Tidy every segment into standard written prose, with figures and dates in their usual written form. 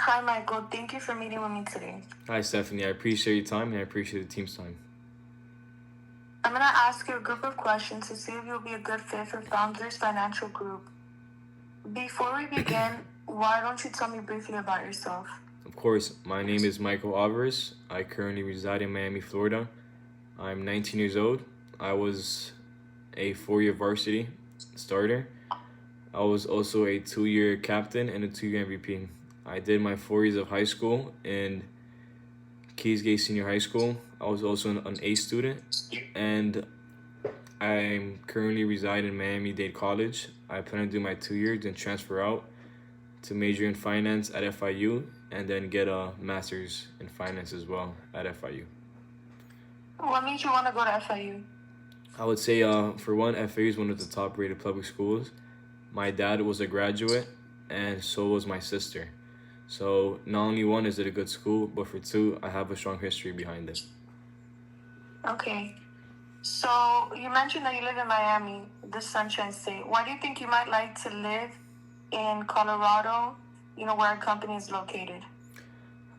Hi, Michael. Thank you for meeting with me today. Hi, Stephanie. I appreciate your time and I appreciate the team's time. I'm going to ask you a group of questions to see if you'll be a good fit for Founders Financial Group. Before we begin, why don't you tell me briefly about yourself? Of course, my name is Michael Alvarez. I currently reside in Miami, Florida. I'm 19 years old. I was a 4-year varsity starter. I was also a 2-year captain and a 2-year MVP. I did my 4 years of high school in Keys Gate Senior High School. I was also an A student, and I'm currently reside in Miami-Dade College. I plan to do my 2 years and transfer out to major in finance at FIU and then get a master's in finance as well at FIU. What made you want to go to FIU? I would say, for one, FIU is one of the top-rated public schools. My dad was a graduate, and so was my sister. So not only one is it a good school, but for two, I have a strong history behind it. Okay. So you mentioned that you live in Miami, the Sunshine State. Why do you think you might like to live in Colorado, where a company is located?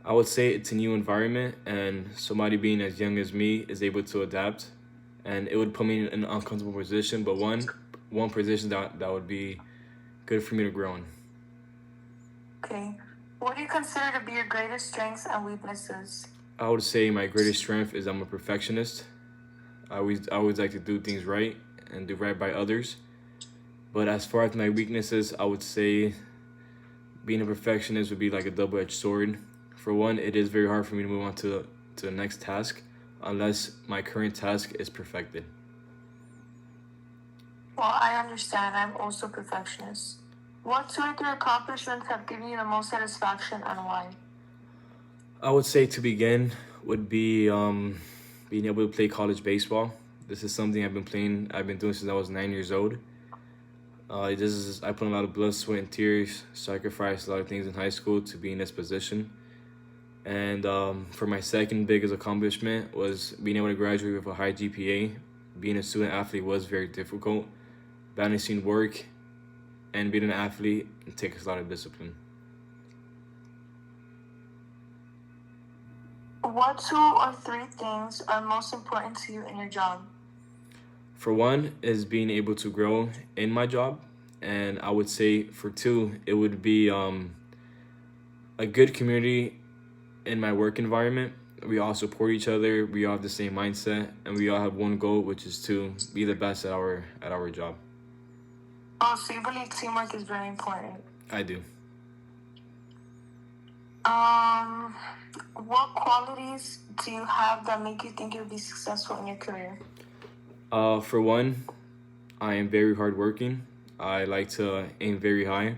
I would say it's a new environment, and somebody being as young as me is able to adapt. And it would put me in an uncomfortable position, but one position that would be good for me to grow in. Okay. What do you consider to be your greatest strengths and weaknesses? I would say my greatest strength is I'm a perfectionist. I always like to do things right and do right by others. But as far as my weaknesses, I would say being a perfectionist would be like a double-edged sword. For one, it is very hard for me to move on to the next task unless my current task is perfected. Well, I understand. I'm also a perfectionist. What two or three accomplishments have given you the most satisfaction and why? I would say to begin would be being able to play college baseball. This is something I've been doing since I was 9 years old. I put a lot of blood, sweat, and tears, sacrificed a lot of things in high school to be in this position. And for my second biggest accomplishment was being able to graduate with a high GPA. Being a student athlete was very difficult. Balancing work and being an athlete takes a lot of discipline. What two or three things are most important to you in your job? For one is being able to grow in my job. And I would say for two, it would be a good community in my work environment. We all support each other, we all have the same mindset, and we all have one goal, which is to be the best at our job. Oh, so you believe teamwork is very important? I do. What qualities do you have that make you think you'll be successful in your career? For one, I am very hardworking. I like to aim very high,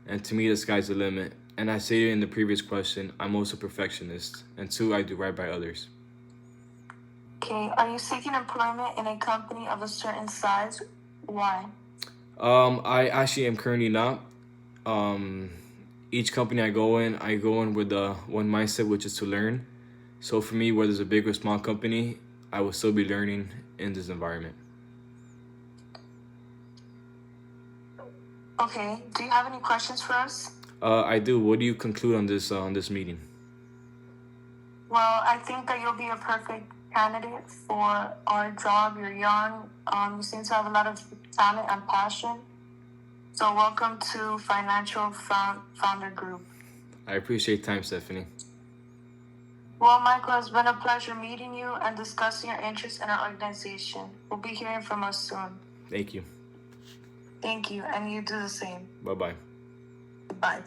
and to me, the sky's the limit. And I stated in the previous question, I'm also a perfectionist. And two, I do right by others. Okay, are you seeking employment in a company of a certain size? Why? I actually am currently not. Each company I go in with one mindset, which is to learn. So for me, whether it's a big or small company, I will still be learning in this environment. Okay, do you have any questions for us? I do. What do you conclude on this meeting? Well, I think that you'll be a perfect candidate for our job. You're young. You seem to have a lot of talent and passion. So welcome to Financial Founder Group. I appreciate time, Stephanie. Well, Michael, it's been a pleasure meeting you and discussing your interest in our organization. We'll be hearing from us soon. Thank you. Thank you, and you do the same. Bye-bye. Bye.